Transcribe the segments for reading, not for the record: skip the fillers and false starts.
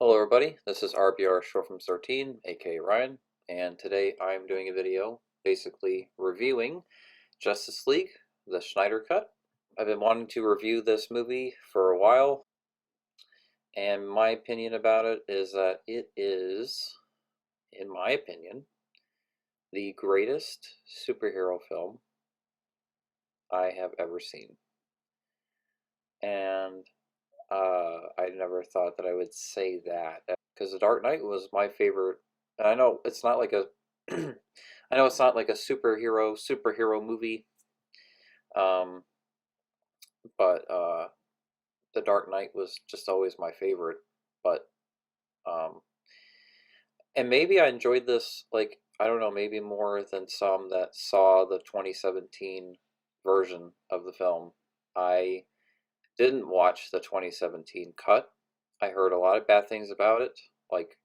Hello everybody, this is RBR Short Films 13, aka Ryan, and today I'm doing a video basically reviewing Justice League, the Snyder Cut. I've been wanting to review this movie for a while, and my opinion about it is that it is, in my opinion, the greatest superhero film I have ever seen. And I never thought that I would say that because The Dark Knight was my favorite. And I know it's not like a, I know it's not like a superhero movie, um, but The Dark Knight was just always my favorite. But um, and maybe I enjoyed this like I don't know, maybe more than some that saw the 2017 version of the film. I didn't watch the 2017 cut. I heard a lot of bad things about it. Like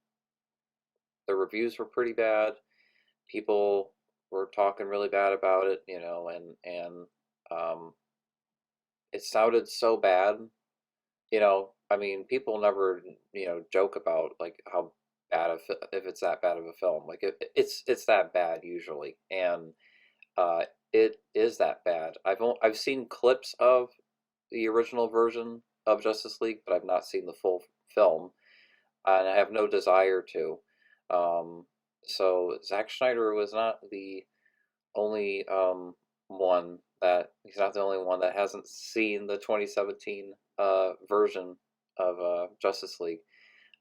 the reviews were pretty bad. People were talking really bad about it, and um, it sounded so bad. I mean, people never joke about like how bad if it's that bad of a film. Like it's that bad usually, and uh, it is that bad. I've seen clips of the original version of Justice League, but I've not seen the full film, and I have no desire to. Um, so Zack Snyder was not the only one that he's not the only one that hasn't seen the 2017 version of Justice League.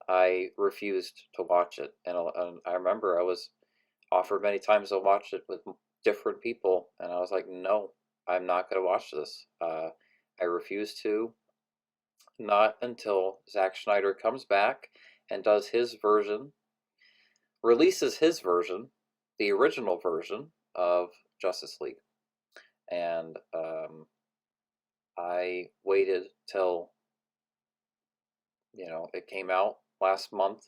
I refused to watch it, and I remember I was offered many times to watch it with different people, and I was like, no, I'm not going to watch this. I refuse to. Not until Zack Snyder comes back and does his version, releases his version, the original version of Justice League. And I waited till, it came out last month.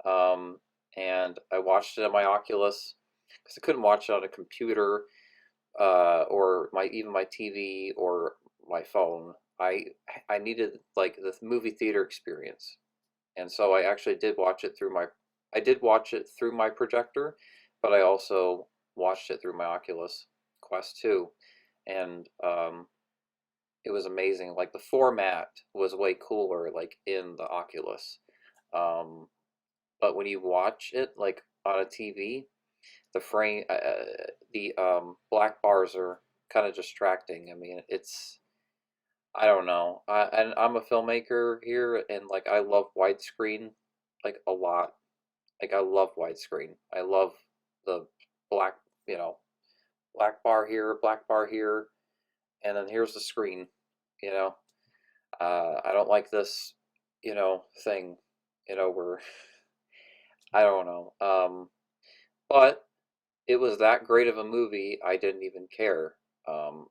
Um, and I watched it on my Oculus because I couldn't watch it on a computer or even my TV or my phone. I needed like the movie theater experience. And so I actually did watch it through my projector, but I also watched it through my Oculus Quest 2, and it was amazing. Like the format was way cooler, like in the Oculus, um, but when you watch it like on a TV, the frame, the black bars are kind of distracting. I mean, I don't know. And I'm a filmmaker here, and like I love widescreen like a lot. Like I love widescreen. I love the black, you know, black bar here, and then here's the screen. You know, I don't like this, thing, where I don't know. But it was that great of a movie. I didn't even care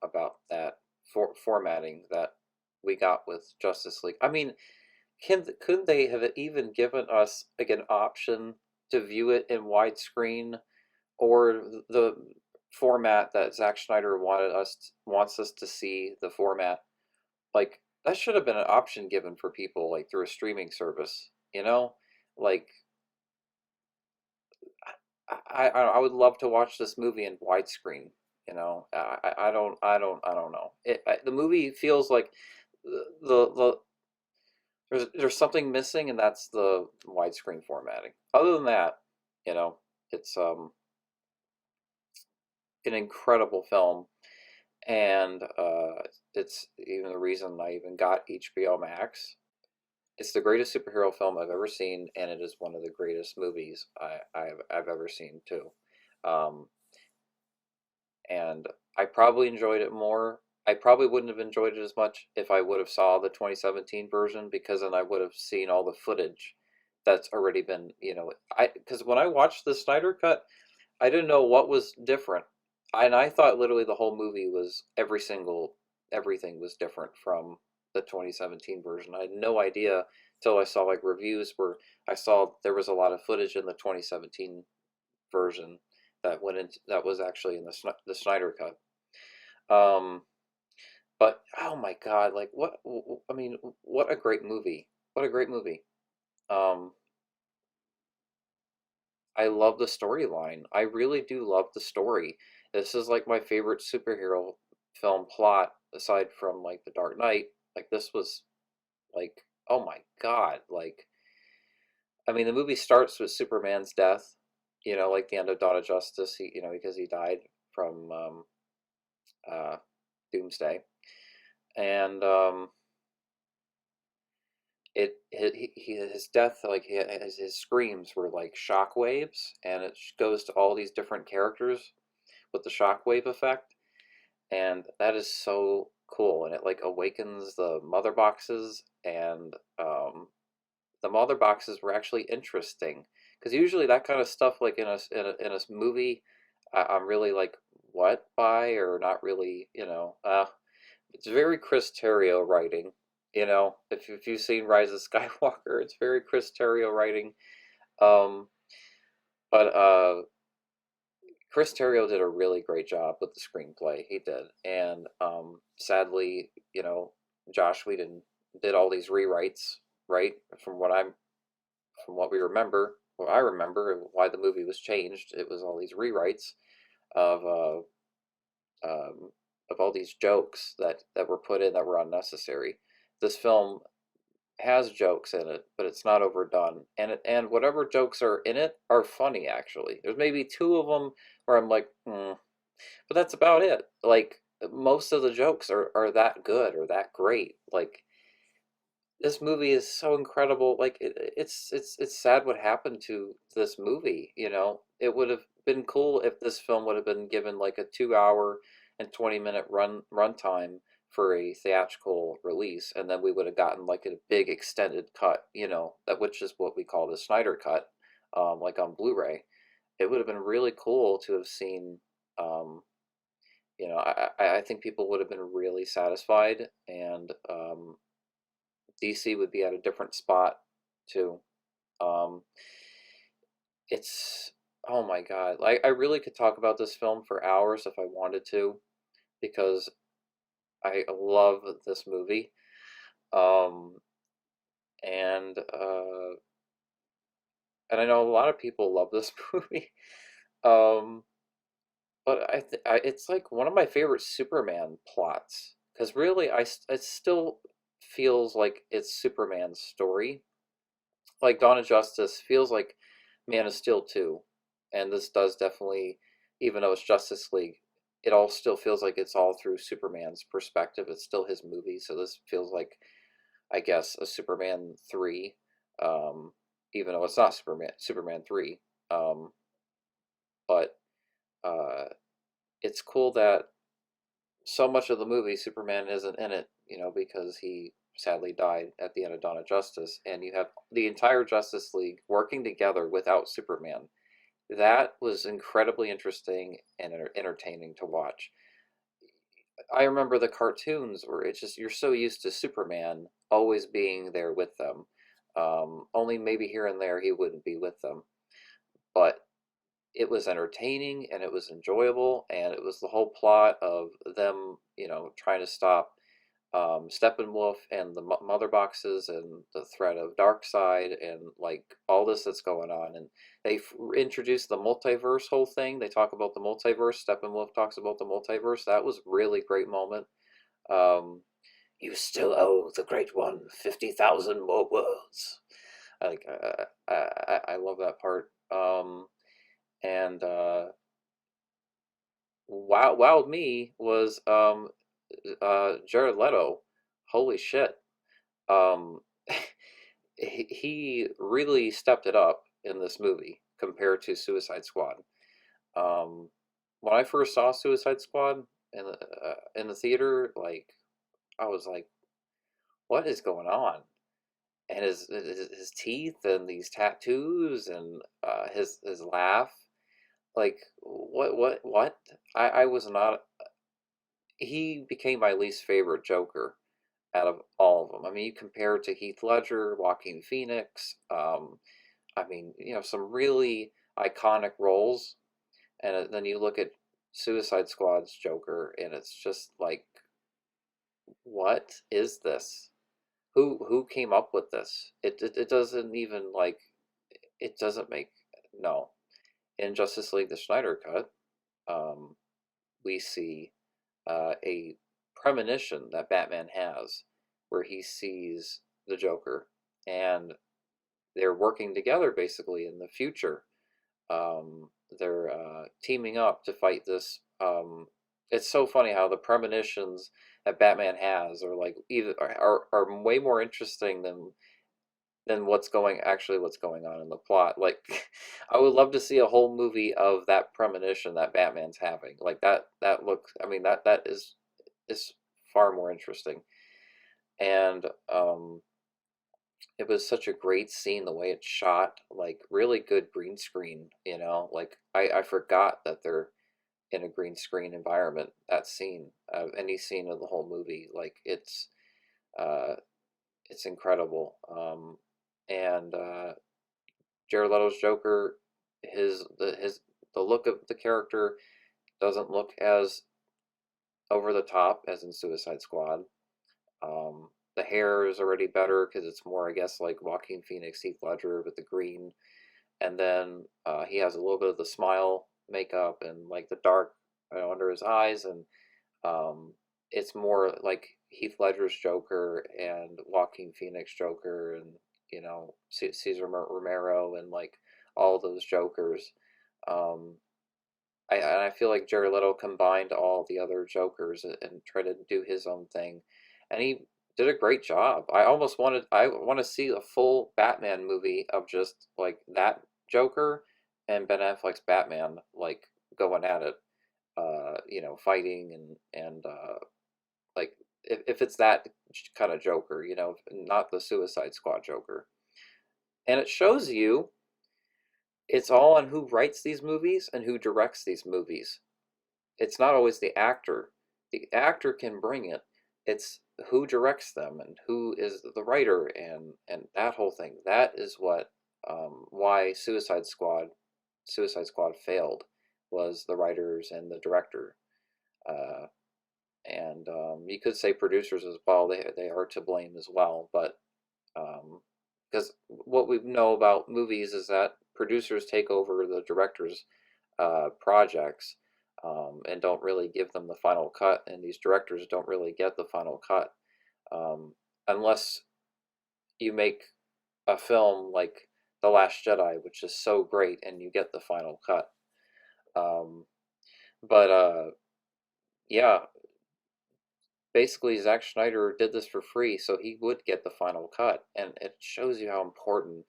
about that formatting that we got with Justice League. I mean, couldn't they have even given us like an option to view it in widescreen or the format that Zack Snyder wants us to see the format? Like that should have been an option given for people like through a streaming service, Like I would love to watch this movie in widescreen. I don't know. The movie feels like the there's something missing, and that's the widescreen formatting. Other than that, it's an incredible film, and it's even the reason I even got HBO Max. It's the greatest superhero film I've ever seen, and it is one of the greatest movies I've ever seen too. Um, and I probably enjoyed it more. I probably wouldn't have enjoyed it as much if I would have saw the 2017 version because then I would have seen all the footage that's already been, I because when I watched the Snyder cut, I didn't know what was different. And I thought literally the whole movie was everything was different from the 2017 version. I had no idea till I saw like reviews where I saw there was a lot of footage in the 2017 version that was actually in the Snyder cut. Um, but oh my God, like what I mean, what a great movie! What a great movie! Um, I love the storyline. I really do love the story. This is like my favorite superhero film plot, aside from like The Dark Knight. Like this was like, oh my God. Like, I mean, the movie starts with Superman's death, like the end of Dawn of Justice, because he died from uh, Doomsday. And his death, like his screams were like shock waves, and it goes to all these different characters with the shockwave effect, and that is so cool. And it like awakens the mother boxes, and the mother boxes were actually interesting because usually that kind of stuff, like in a movie, I'm really like what by or not really, it's very Chris Terrio writing. If you've seen Rise of Skywalker, it's very Chris Terrio writing. Um, but Chris Terrio did a really great job with the screenplay. He did, and sadly, Josh Whedon did all these rewrites, right? From what we remember, what I remember, why the movie was changed. It was all these rewrites of of all these jokes that were put in that were unnecessary. This film has jokes in it, but it's not overdone. And whatever jokes are in it are funny. Actually, there's maybe two of them where I'm like, but that's about it. Like most of the jokes are that good or that great. Like this movie is so incredible. Like it's sad what happened to this movie. It would have been cool if this film would have been given like a 2 hour and 20 minute runtime for a theatrical release, and then we would have gotten like a big extended cut. That which is what we call the Snyder cut, like on Blu-ray. It would have been really cool to have seen. Um, I think people would have been really satisfied, and DC would be at a different spot too. Um, it's oh my God! I really could talk about this film for hours if I wanted to, because I love this movie. Um, and and I know a lot of people love this movie. Um, but it's like one of my favorite Superman plots because really, it still feels like it's Superman's story. Like Dawn of Justice feels like Man of Steel 2, and this does definitely, even though it's Justice League, it all still feels like it's all through Superman's perspective. It's still his movie, so this feels like, I guess, a Superman 3, um, even though it's not Superman 3. Um, but uh, it's cool that so much of the movie Superman isn't in it, because he sadly died at the end of Dawn of Justice, and you have the entire Justice League working together without Superman. That was incredibly interesting and entertaining to watch. I remember the cartoons where it's just you're so used to Superman always being there with them. Only maybe here and there he wouldn't be with them, but it was entertaining and it was enjoyable, and it was the whole plot of them, trying to stop Steppenwolf and the mother boxes and the threat of Darkseid and like all this that's going on. And they introduced the multiverse whole thing. They talk about the multiverse. Steppenwolf talks about the multiverse. That was a really great moment. Um, you still owe the Great One 50,000 more worlds. Like I love that part. And wowed me was Jared Leto. Holy shit. Um, he really stepped it up in this movie compared to Suicide Squad. Um, when I first saw Suicide Squad in the theater, like I was like, "What is going on?" And his teeth and these tattoos and his laugh, like what? I was not. He became my least favorite Joker out of all of them. I mean, you compare it to Heath Ledger, Joaquin Phoenix. I mean, some really iconic roles, and then you look at Suicide Squad's Joker, and it's just like, what is this? who came up with this? It doesn't even like it doesn't make no. In Justice League the Snyder cut, um, we see a premonition that Batman has where he sees the Joker and they're working together basically in the future. They're teaming up to fight this. It's so funny how the premonitions that Batman has are like either are way more interesting than what's going on in the plot. Like, I would love to see a whole movie of that premonition that Batman's having. Like that looks. I mean that is far more interesting. And it was such a great scene the way it's shot. Like really good green screen. Like I forgot that they're in a green screen environment. That scene, any scene of the whole movie, like uh, it's incredible. And Jared Leto's Joker, the look of the character doesn't look as over the top as in Suicide Squad. The hair is already better because it's more, I guess, like Joaquin Phoenix, Heath Ledger with the green, and then he has a little bit of the smile makeup and like the dark under his eyes, and um, it's more like Heath Ledger's Joker and Joaquin Phoenix Joker, and Cesar Romero and like all those Jokers. Um, I feel like Jared Leto combined all the other Jokers and tried to do his own thing, and he did a great job. I want to see a full Batman movie of just like that Joker and Ben Affleck's Batman like going at it, fighting and like if it's that kind of Joker, not the Suicide Squad Joker. And it shows you it's all on who writes these movies and who directs these movies. It's not always the actor. The actor can bring it. It's who directs them and who is the writer and that whole thing. That is what why Suicide Squad failed was the writers and the director. Uh, and you could say producers as well. They are to blame as well, but because what we know about movies is that producers take over the director's projects and don't really give them the final cut, and these directors don't really get the final cut um, unless you make a film like The Last Jedi, which is so great, and you get the final cut. Um, but yeah, basically Zack Snyder did this for free, so he would get the final cut, and it shows you how important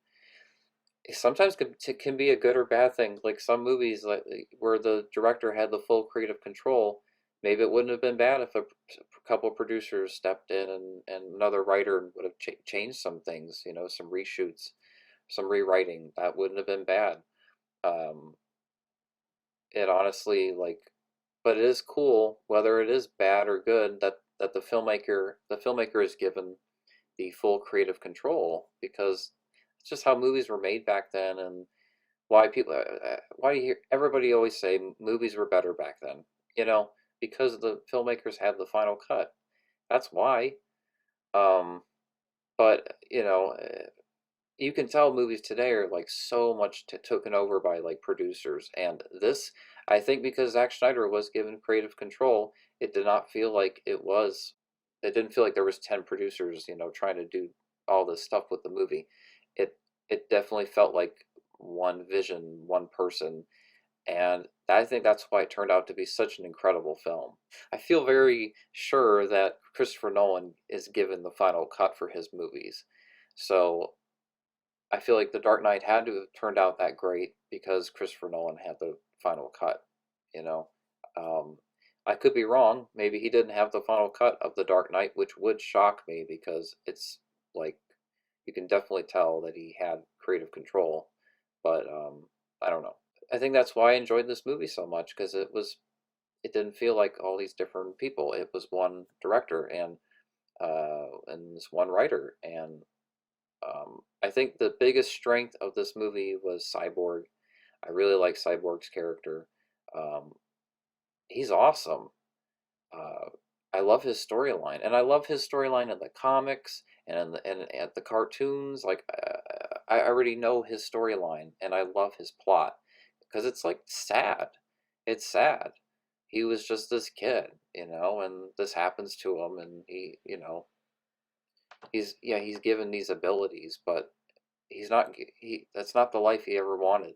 sometimes can be a good or bad thing. Like some movies, like where the director had the full creative control, maybe it wouldn't have been bad if a couple of producers stepped in and another writer would have changed some things, some reshoots, some rewriting. That wouldn't have been bad. Um, it honestly like, but it is cool whether it is bad or good that the filmmaker is given the full creative control because it's just how movies were made back then and why do you hear everybody always say movies were better back then? You know, because the filmmakers had the final cut. That's why. Um, but you can tell movies today are like so much taken over by like producers, and this, I think, because Zack Snyder was given creative control, it did not feel like it was. It didn't feel like there was 10 producers, trying to do all this stuff with the movie. It it definitely felt like one vision, one person, and I think that's why it turned out to be such an incredible film. I feel very sure that Christopher Nolan is given the final cut for his movies. So I feel like The Dark Knight had to have turned out that great because Christopher Nolan had the final cut, you know. Um, I could be wrong. Maybe he didn't have the final cut of The Dark Knight, which would shock me because it's like you can definitely tell that he had creative control. But I don't know. I think that's why I enjoyed this movie so much because it didn't feel like all these different people. It was one director and this one writer, and I think the biggest strength of this movie was Cyborg. I really like Cyborg's character. Um, he's awesome. Uh, I love his storyline, and I love his storyline in the comics, and at the cartoons, like I already know his storyline, and I love his plot because it's like sad. It's sad. He was just this kid, and this happens to him, and he's given these abilities, but he's not he that's not the life he ever wanted.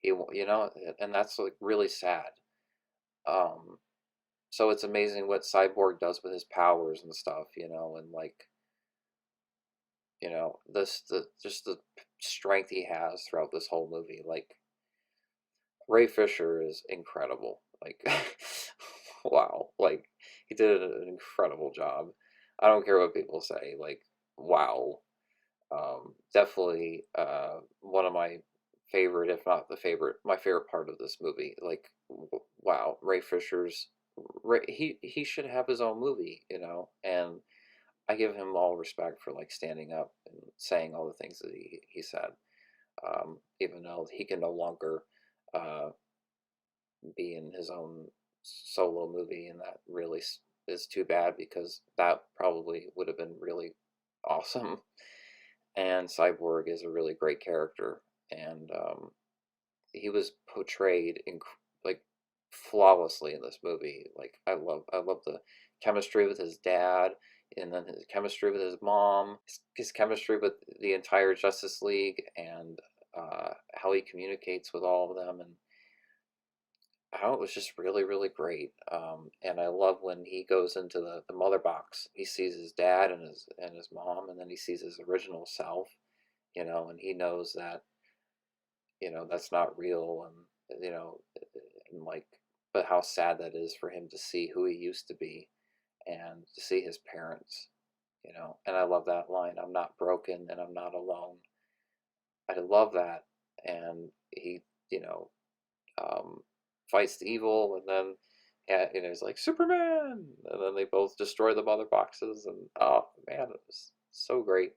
And that's like really sad. Um, so it's amazing what Cyborg does with his powers and stuff, and like this the just the strength he has throughout this whole movie. Like Ray Fisher is incredible. Like wow, like he did an incredible job. I don't care what people say. Like wow, definitely one of my favorite, if not the favorite, my favorite part of this movie. Like wow, Ray Fisher's he should have his own movie, and I give him all respect for like standing up and saying all the things that he said, even though he can no longer uh, be in his own solo movie, and that really is too bad because that probably would have been really awesome. And Cyborg is a really great character, and he was portrayed like flawlessly in this movie. Like I love the chemistry with his dad, and then his chemistry with his mom, his chemistry with the entire Justice League, and how he communicates with all of them, and how it was just really really great. And I love when he goes into the mother box. He sees his dad and his mom, and then he sees his original self, and he knows that that's not real, and like, but how sad that is for him to see who he used to be and to see his parents, and I love that line, I'm not broken and I'm not alone. I love that. And he, you know, um, fights the evil, and then, yeah, he's like Superman, and then they both destroy the mother boxes, and oh man, it was so great.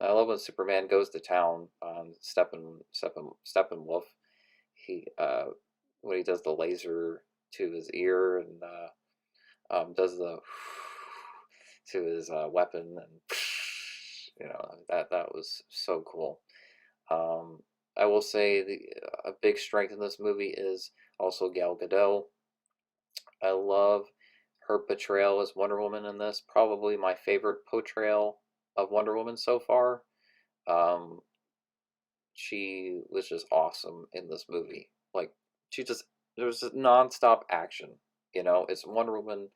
I love when Superman goes to town on Steppenwolf. He when he does the laser to his ear, and does the to his weapon, and that was so cool. Um, I will say a big strength in this movie is also Gal Gadot. I love her portrayal as Wonder Woman in this. Probably my favorite portrayal of Wonder Woman so far. Um, she was just awesome in this movie. Like she just there's just nonstop action. It's Wonder Woman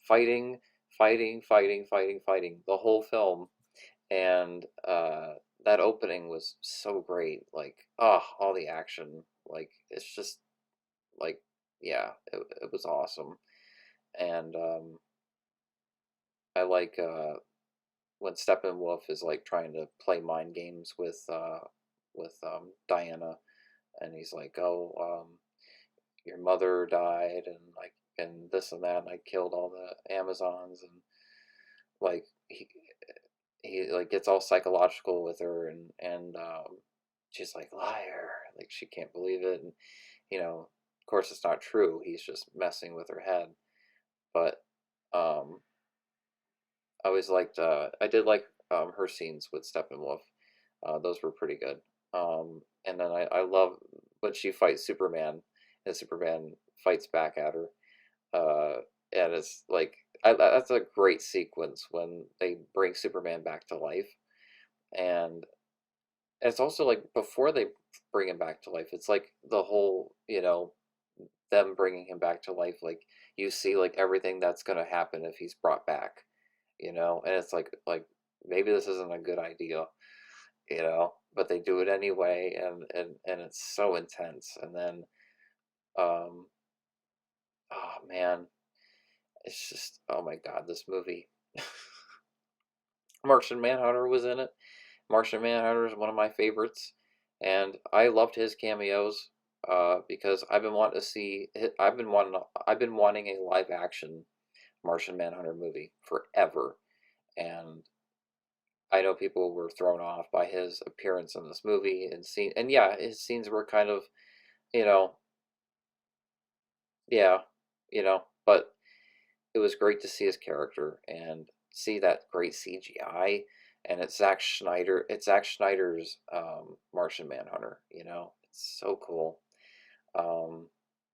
fighting, fighting, fighting, fighting, fighting the whole film, and that opening was so great. Like all the action. Like it's just like yeah, it was awesome. And I like when Steppenwolf is like trying to play mind games with Diana, and he's like, "Oh, your mother died, and like, and this and that, and I killed all the Amazons," and like he like gets all psychological with her, and she's like, "Liar!" Like she can't believe it, and of course, it's not true. He's just messing with her head, but um, I always liked. I did like her scenes with Steppenwolf. Those were pretty good. And then I love when she fights Superman, and Superman fights back at her. Uh, and it's like that's a great sequence when they bring Superman back to life, and it's also like before they bring him back to life. It's like the whole them bringing him back to life. Like you see like everything that's gonna happen if he's brought back. And it's like maybe this isn't a good idea, but they do it anyway, and it's so intense. And then um oh man, it's just, oh my god, this movie. Martian Manhunter was in it. Martian Manhunter is one of my favorites, and I loved his cameos because I've been wanting a live action Martian Manhunter movie forever. And I know people were thrown off by his appearance in this movie, and yeah, his scenes were kind of, you know, yeah, but it was great to see his character and see that great CGI, and it's Zack Snyder. It's Zack Snyder's Martian Manhunter. It's so cool. Um,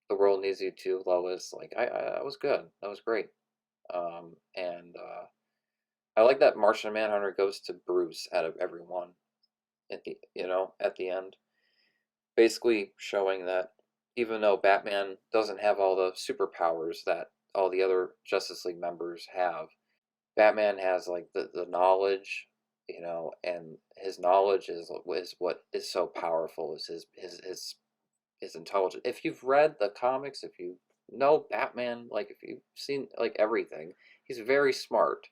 the world needs you too, Lois. Like I was good. That was great. And I like that Martian Manhunter goes to Bruce out of everyone at the end, basically showing that even though Batman doesn't have all the superpowers that all the other Justice League members have, Batman has like the knowledge, and his knowledge is what is so powerful is his intelligence. If you've read the comics, if you know Batman, like if you've seen like everything, he's very smart.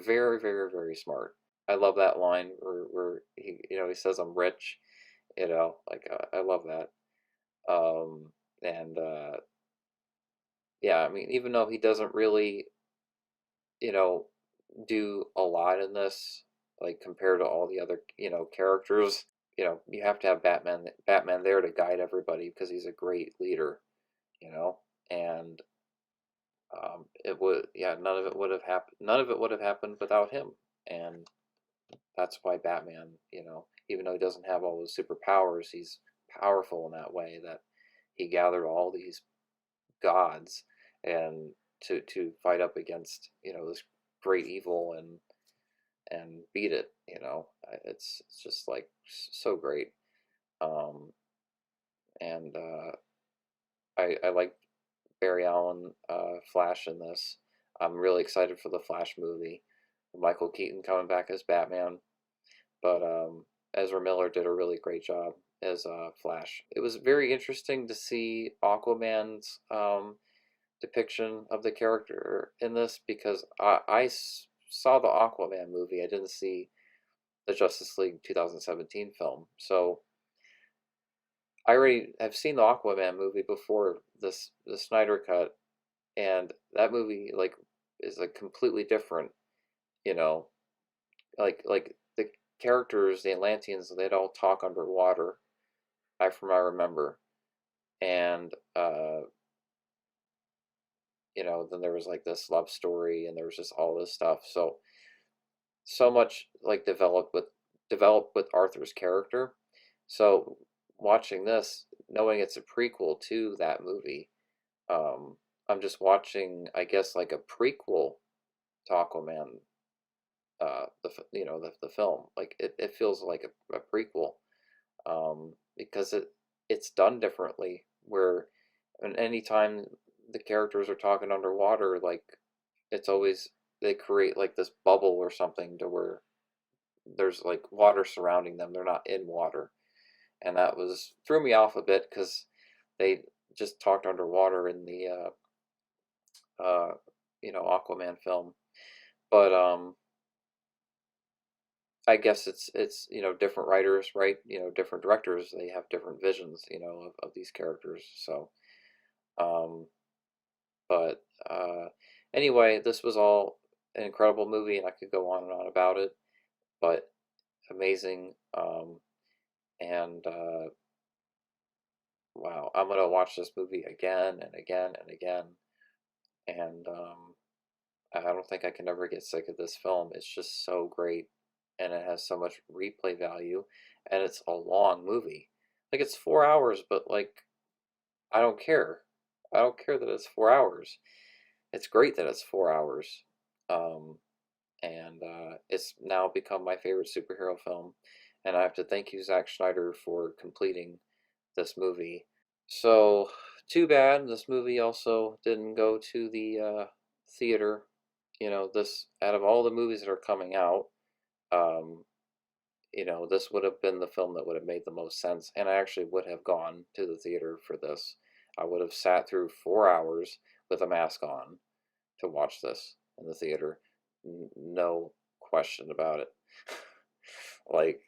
Very, very, very smart. I love that line where he says I'm rich, like I love that. And yeah, I mean, even though he doesn't really, you know, do a lot in this, like compared to all the other, characters, you have to have Batman there to guide everybody because he's a great leader, you know, and it would, yeah, none of it would have happened. None of it would have happened without him, and that's why Batman, even though he doesn't have all those superpowers, he's powerful in that way that he gathered all these gods and to fight up against, this great evil and beat it. It's just like so great. Um, and I like Barry Allen Flash in this. I'm really excited for the Flash movie. Michael Keaton coming back as Batman, but Ezra Miller did a really great job as Flash. It was very interesting to see Aquaman's depiction of the character in this because I saw the Aquaman movie. I didn't see the Justice League 2017 film, so I already have seen the Aquaman movie before the Snyder cut, and that movie like is like completely different. You know, like the characters, the Atlanteans, they'd all talk underwater. From I remember, and then there was like this love story, and there was just all this stuff. So much like developed with Arthur's character. So watching this, knowing it's a prequel to that movie, um, I'm just watching, I guess, like a prequel to Aquaman, the film. Like it feels like a prequel, because it's done differently. Where, and anytime the characters are talking underwater, like it's always they create like this bubble or something to where there's like water surrounding them. They're not in water, and that was threw me off a bit because they just talked underwater in the Aquaman film. But I guess it's different writers, right? Different directors. They have different visions, of these characters. So, um, but anyway, this was all an incredible movie, and I could go on and on about it. But amazing, and wow, I'm gonna watch this movie again and again and again, and I don't think I can ever get sick of this film. It's just so great, and it has so much replay value, and it's a long movie. Like it's 4 hours, but like I don't care. I don't care that it's 4 hours. It's great that it's 4 hours, um, and it's now become my favorite superhero film. And I have to thank you, Zack Snyder, for completing this movie. So, too bad this movie also didn't go to the theater. This out of all the movies that are coming out, um, this would have been the film that would have made the most sense, and I actually would have gone to the theater for this. I would have sat through 4 hours with a mask on to watch this in the theater. No question about it. Like,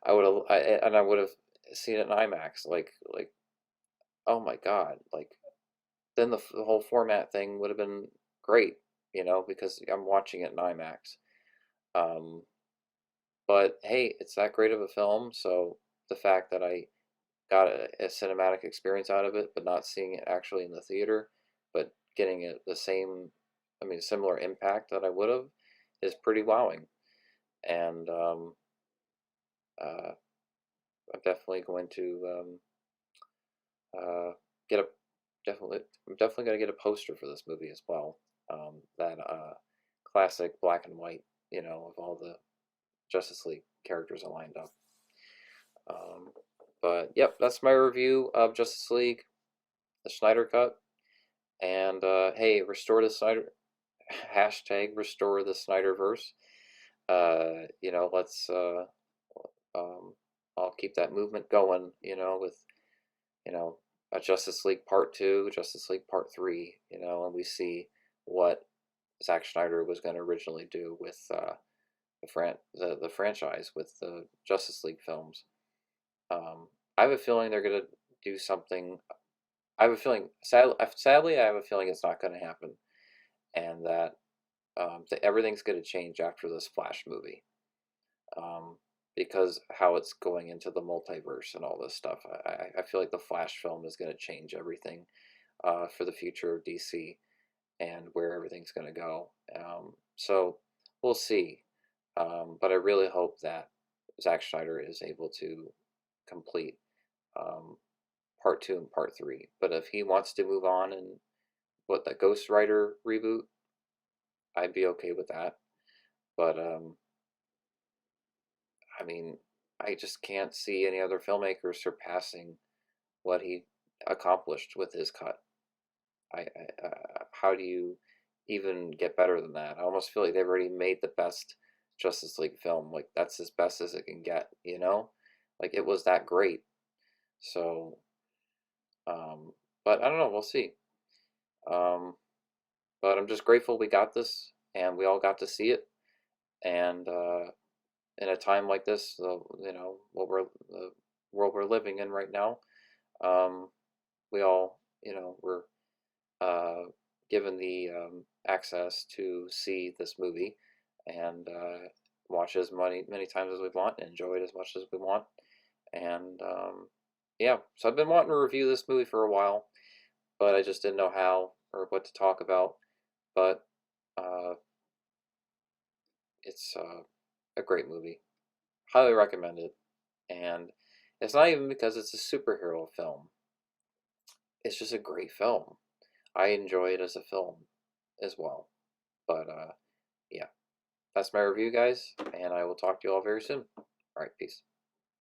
I would have seen it in IMAX. Like, oh my God, like then the whole format thing would have been great, because I'm watching it in IMAX. Um, but hey, it's that great of a film, so the fact that I got a cinematic experience out of it, but not seeing it actually in the theater, but getting it the same, I mean, similar impact that I would have, is pretty wowing. and uh, I'm definitely going to get a definitely I'm definitely going to get a poster for this movie as well. That classic black and white, of all the Justice League characters lined up. Um, but yep, that's my review of Justice League, the Snyder Cut. And hey, restore the Snyder hashtag restore the Snyderverse. Let's um, I'll keep that movement going. With you know a Justice League Part Two, Justice League Part Three. And we see what Zack Snyder was going to originally do with the franchise with the Justice League films. I have a feeling they're going to do something. I have a feeling, sadly, I have a feeling it's not going to happen, and that everything's going to change after this Flash movie, because how it's going into the multiverse and all this stuff. I feel like the Flash film is going to change everything for the future of DC and where everything's going to go. So we'll see. But I really hope that Zack Snyder is able to complete um, Part Two and Part Three. But if he wants to move on and what the Ghost Rider reboot, I'd be okay with that. But I mean, I just can't see any other filmmakers surpassing what he accomplished with his cut. How do you even get better than that? I almost feel like they've already made the best Justice League film. Like that's as best as it can get, Like it was that great. So, um, but I don't know. We'll see. Um, but I'm just grateful we got this and we all got to see it. And in a time like this, the world we're living in right now, um, we all, we're uh, given the access to see this movie and watch as many times as we want, and enjoy it as much as we want. And yeah, so I've been wanting to review this movie for a while, but I just didn't know how or what to talk about. But uh, it's a great movie. Highly recommend it. And it's not even because it's a superhero film. It's just a great film. I enjoy it as a film as well. But yeah, that's my review, guys, and I will talk to you all very soon. All right, peace.